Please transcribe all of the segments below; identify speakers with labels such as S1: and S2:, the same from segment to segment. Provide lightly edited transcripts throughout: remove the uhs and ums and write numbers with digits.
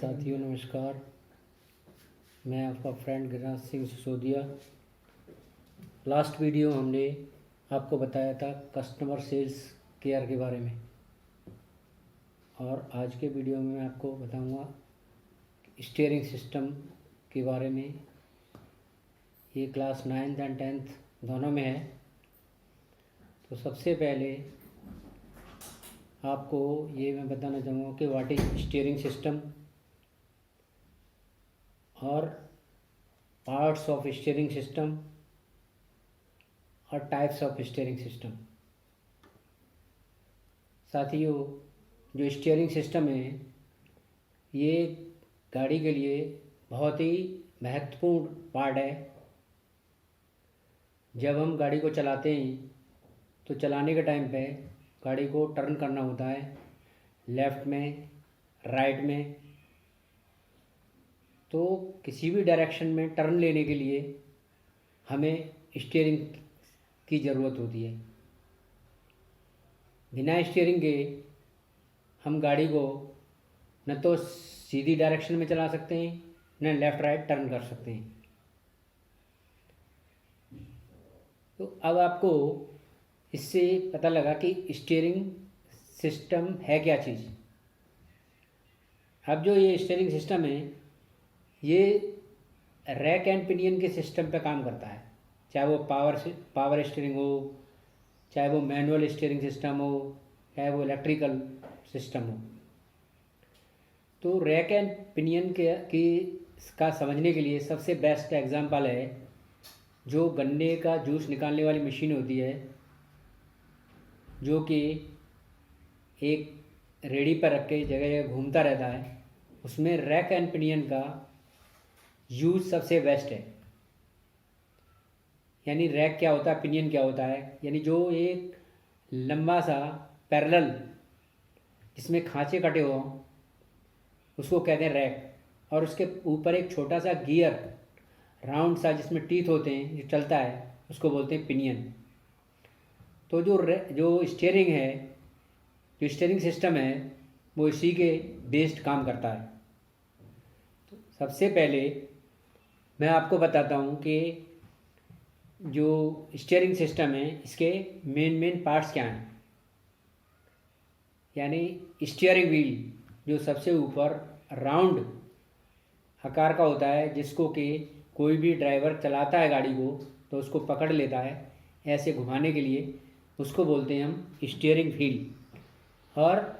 S1: साथियों नमस्कार। मैं आपका friend Giriraj Singh Sisodia. Last video हमने आपको बताया था कस्टमर सेल्स केयर के बारे में, और आज के वीडियो में मैं आपको बताऊंगा स्टीयरिंग सिस्टम के बारे में। ये क्लास 9th एंड 10th दोनों में है। तो सबसे पहले आपको ये मैं बताना चाहूँगा कि व्हाट इज स्टीयरिंग सिस्टम और पार्ट्स ऑफ स्टीयरिंग सिस्टम और टाइप्स ऑफ स्टीयरिंग सिस्टम। साथियों, जो स्टीयरिंग सिस्टम है ये गाड़ी के लिए बहुत ही महत्वपूर्ण पार्ट है। जब हम गाड़ी को चलाते हैं तो चलाने के टाइम पे गाड़ी को टर्न करना होता है, लेफ़्ट में, राइट में। तो किसी भी डायरेक्शन में टर्न लेने के लिए हमें स्टीयरिंग की ज़रूरत होती है। बिना स्टीयरिंग के हम गाड़ी को न तो सीधी डायरेक्शन में चला सकते हैं, न लेफ़्ट राइट टर्न कर सकते हैं। तो अब आपको इससे पता लगा कि स्टीयरिंग सिस्टम है क्या चीज़। अब जो ये स्टीयरिंग सिस्टम है ये रैक एंड पिनियन के सिस्टम पे काम करता है। चाहे वो पावर स्टीयरिंग हो, चाहे वो मैनुअल स्टीयरिंग सिस्टम हो, चाहे वो इलेक्ट्रिकल सिस्टम हो। तो रैक एंड पिनियन का समझने के लिए सबसे बेस्ट एग्जांपल है जो गन्ने का जूस निकालने वाली मशीन होती है, जो कि एक रेडी पर रख के जगह जगह घूमता रहता है। उसमें रैक एंड पिनियन का यूज सबसे बेस्ट है। यानी रैक क्या होता है, पिनियन क्या होता है, यानी जो एक लंबा सा पैरेलल जिसमें खांचे कटे हो उसको कहते हैं रैक, और उसके ऊपर एक छोटा सा गियर राउंड सा जिसमें टीथ होते हैं जो चलता है उसको बोलते हैं पिनियन। तो जो स्टीयरिंग है, जो स्टीयरिंग सिस्टम है वो इसी के बेस्ड काम करता है। तो सबसे पहले मैं आपको बताता हूँ कि जो स्टीयरिंग सिस्टम है इसके मेन पार्ट्स क्या हैं। यानी स्टीयरिंग व्हील जो सबसे ऊपर राउंड आकार का होता है, जिसको कि कोई भी ड्राइवर चलाता है गाड़ी को तो उसको पकड़ लेता है ऐसे घुमाने के लिए, उसको बोलते हैं हम स्टीयरिंग व्हील। और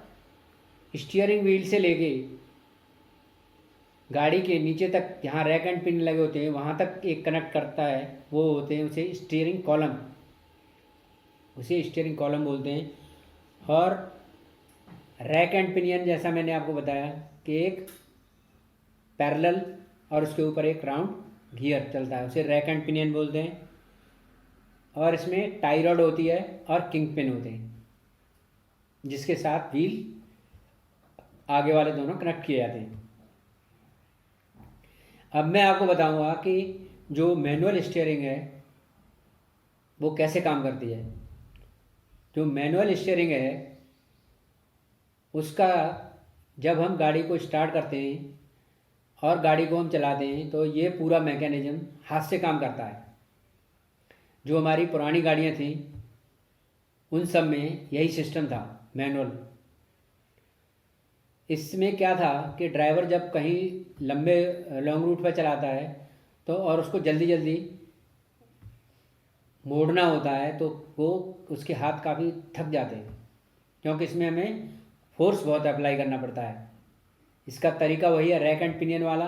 S1: स्टीयरिंग व्हील से लेके गाड़ी के नीचे तक जहाँ रैक एंड पिन लगे होते हैं वहाँ तक एक कनेक्ट करता है, वो होते हैं उसे स्टीयरिंग कॉलम, उसे स्टीयरिंग कॉलम बोलते हैं। और रैक एंड पिनियन जैसा मैंने आपको बताया कि एक पैरेलल और उसके ऊपर एक राउंड गियर चलता है, उसे रैक एंड पिनियन बोलते हैं। और इसमें टाई रॉड होती है और किंग पिन होते हैं जिसके साथ व्हील आगे वाले दोनों कनेक्ट किए जाते हैं। अब मैं आपको बताऊंगा कि जो मैनुअल स्टीयरिंग है वो कैसे काम करती है। जो मैनुअल स्टीयरिंग है उसका जब हम गाड़ी को स्टार्ट करते हैं और गाड़ी को हम चलाते हैं तो ये पूरा मैकेनिज्म हाथ से काम करता है। जो हमारी पुरानी गाड़ियाँ थीं उन सब में यही सिस्टम था, मैनुअल। इसमें क्या था कि ड्राइवर जब कहीं लंबे लॉन्ग रूट पर चलाता है तो और उसको जल्दी जल्दी मोड़ना होता है तो वो उसके हाथ काफ़ी थक जाते हैं, क्योंकि इसमें हमें फोर्स बहुत अप्लाई करना पड़ता है। इसका तरीका वही है रैक एंड पिनियन वाला,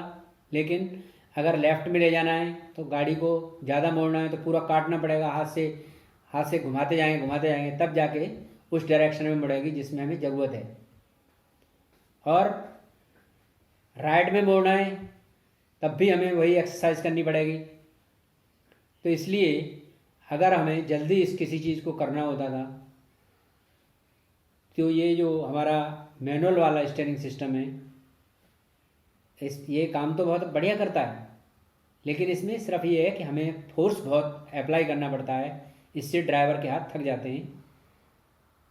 S1: लेकिन अगर लेफ़्ट में ले जाना है तो गाड़ी को ज़्यादा मोड़ना है तो पूरा काटना पड़ेगा, हाथ से घुमाते जाएंगे तब जाके उस डायरेक्शन में मुड़ेगी जिसमें हमें ज़रूरत है। और राइट में मोड़ना है तब भी हमें वही एक्सरसाइज करनी पड़ेगी। तो इसलिए अगर हमें जल्दी किसी चीज़ को करना होता था तो ये जो हमारा मैनुअल वाला स्टीयरिंग सिस्टम है ये काम तो बहुत बढ़िया करता है, लेकिन इसमें सिर्फ ये है कि हमें फोर्स बहुत अप्लाई करना पड़ता है, इससे ड्राइवर के हाथ थक जाते हैं।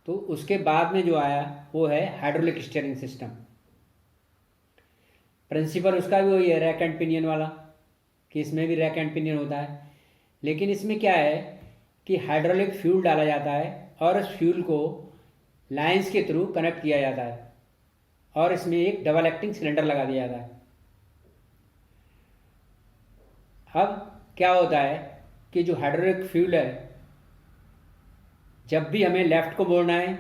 S1: तो उसके बाद में जो आया वो है हाइड्रोलिक स्टीयरिंग सिस्टम। प्रिंसिपल उसका भी वही है, रैक एंड पिनियन वाला, कि इसमें भी रैक एंड पिनियन होता है। लेकिन इसमें क्या है कि हाइड्रोलिक फ्यूल डाला जाता है और उस फ्यूल को लाइंस के थ्रू कनेक्ट किया जाता है और इसमें एक डबल एक्टिंग सिलेंडर लगा दिया जाता है। अब क्या होता है कि जो हाइड्रोलिक फ्यूल है, जब भी हमें लेफ़्ट को मोड़ना है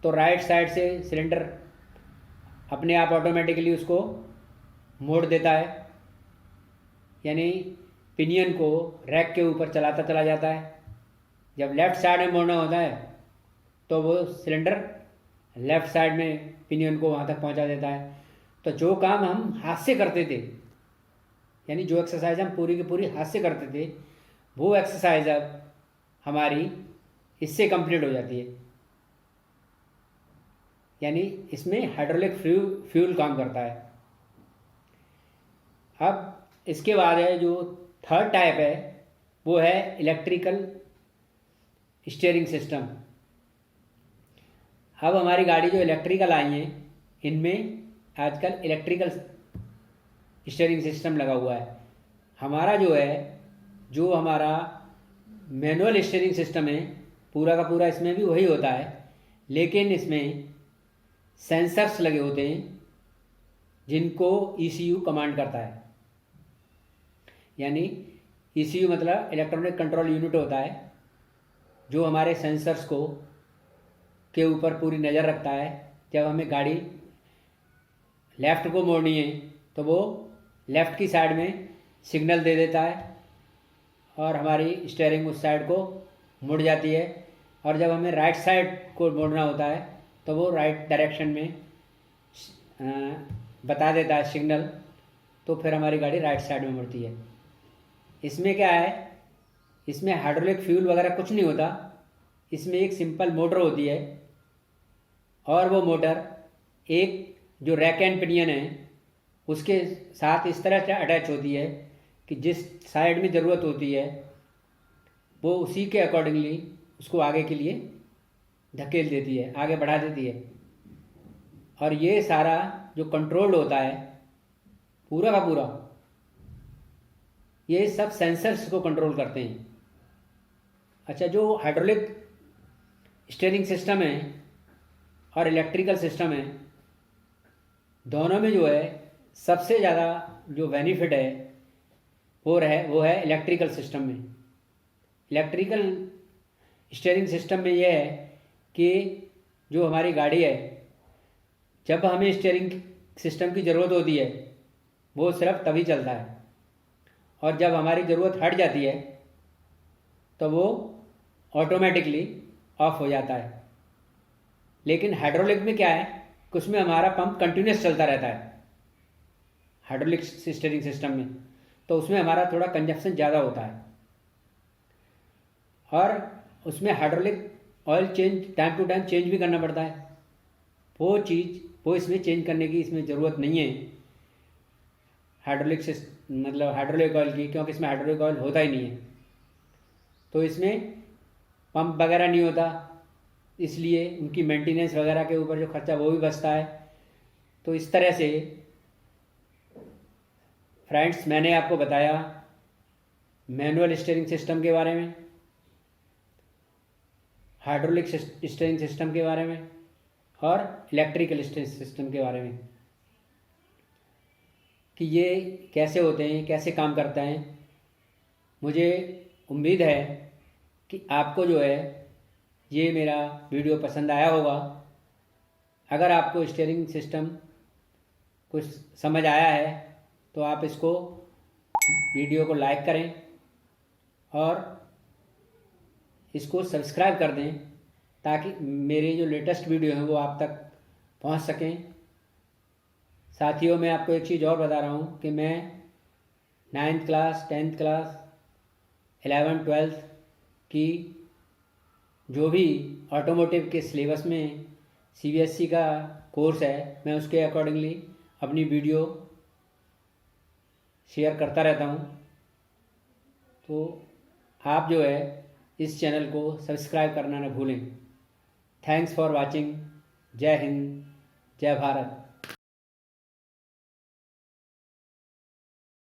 S1: तो राइट साइड से सिलेंडर अपने आप ऑटोमेटिकली उसको मोड़ देता है, यानी पिनियन को रैक के ऊपर चलाता चला जाता है। जब लेफ़्ट साइड में मोड़ना होता है तो वो सिलेंडर लेफ़्ट साइड में पिनियन को वहाँ तक पहुँचा देता है। तो जो काम हम हाथ से करते थे, यानी जो एक्सरसाइज हम पूरी की पूरी हाथ से करते थे, वो एक्सरसाइज अब हमारी इससे कंप्लीट हो जाती है। यानी इसमें हाइड्रोलिक फ्यूल काम करता है। अब इसके बाद है जो थर्ड टाइप है, वो है इलेक्ट्रिकल स्टीयरिंग सिस्टम। अब हमारी गाड़ी जो इलेक्ट्रिकल आई हैं, इनमें आजकल इलेक्ट्रिकल स्टीयरिंग सिस्टम लगा हुआ है। हमारा जो हमारा मैनुअल स्टीयरिंग सिस्टम है, पूरा का पूरा इसमें भी वही होता है, लेकिन इसमें सेंसर्स लगे होते हैं जिनको ECU कमांड करता है। यानी ECU मतलब इलेक्ट्रॉनिक कंट्रोल यूनिट होता है, जो हमारे सेंसर्स को के ऊपर पूरी नज़र रखता है। जब हमें गाड़ी लेफ़्ट को मोड़नी है तो वो लेफ़्ट की साइड में सिग्नल दे देता है और हमारी स्टीयरिंग उस साइड को मुड़ जाती है। और जब हमें राइट साइड को मोड़ना होता है तो वो राइट डायरेक्शन में बता देता है सिग्नल, तो फिर हमारी गाड़ी राइट साइड में मुड़ती है। इसमें क्या है, इसमें हाइड्रोलिक फ्यूल वगैरह कुछ नहीं होता। इसमें एक सिंपल मोटर होती है और वो मोटर एक जो रैक एंड पिनियन है उसके साथ इस तरह से अटैच होती है कि जिस साइड में ज़रूरत होती है वो उसी के अकॉर्डिंगली उसको आगे के लिए धकेल देती है, आगे बढ़ा देती है। और ये सारा जो कंट्रोल होता है पूरा का पूरा, ये सब सेंसर्स को कंट्रोल करते हैं। अच्छा, जो हाइड्रोलिक स्टीयरिंग सिस्टम है और इलेक्ट्रिकल सिस्टम है, दोनों में जो है सबसे ज़्यादा जो बेनिफिट है वो है इलेक्ट्रिकल सिस्टम में। इलेक्ट्रिकल स्टीयरिंग सिस्टम में यह है कि जो हमारी गाड़ी है, जब हमें स्टीयरिंग सिस्टम की ज़रूरत होती है वो सिर्फ तभी चलता है, और जब हमारी ज़रूरत हट जाती है तो वो ऑटोमेटिकली ऑफ हो जाता है। लेकिन हाइड्रोलिक में क्या है कि उसमें हमारा पंप कंटिन्यूस चलता रहता है हाइड्रोलिक स्टीयरिंग सिस्टम में, तो उसमें हमारा थोड़ा कंजप्शन ज़्यादा होता है। और उसमें hydraulic oil change time to time change भी करना पड़ता है। वो इसमें चेंज करने की इसमें ज़रूरत नहीं है हाइड्रोलिक ऑयल की, क्योंकि इसमें हाइड्रोलिक ऑयल होता ही नहीं है, तो इसमें पंप वगैरह नहीं होता, इसलिए उनकी मेंटेनेंस वगैरह के ऊपर जो खर्चा वो भी बचता है। तो इस तरह से फ्रेंड्स मैंने आपको बताया मैनुअल स्टीयरिंग सिस्टम के बारे में, हाइड्रोलिक स्टीयरिंग सिस्टम के बारे में और इलेक्ट्रिकल स्टीयरिंग सिस्टम के बारे में, कि ये कैसे होते हैं, कैसे काम करता है। मुझे उम्मीद है कि आपको जो है ये मेरा वीडियो पसंद आया होगा। अगर आपको स्टीयरिंग सिस्टम कुछ समझ आया है तो आप इसको वीडियो को लाइक करें और इसको सब्सक्राइब कर दें, ताकि मेरे जो लेटेस्ट वीडियो हैं वो आप तक पहुंच सकें। साथियों, मैं आपको एक चीज़ और बता रहा हूं कि मैं 9th class 10th class 11th 12th की जो भी ऑटोमोटिव के सिलेबस में CBSE का कोर्स है, मैं उसके अकॉर्डिंगली अपनी वीडियो शेयर करता रहता हूं। तो आप जो है इस चैनल को सब्सक्राइब करना न भूलें। Thanks for watching. जय हिंद, जय भारत।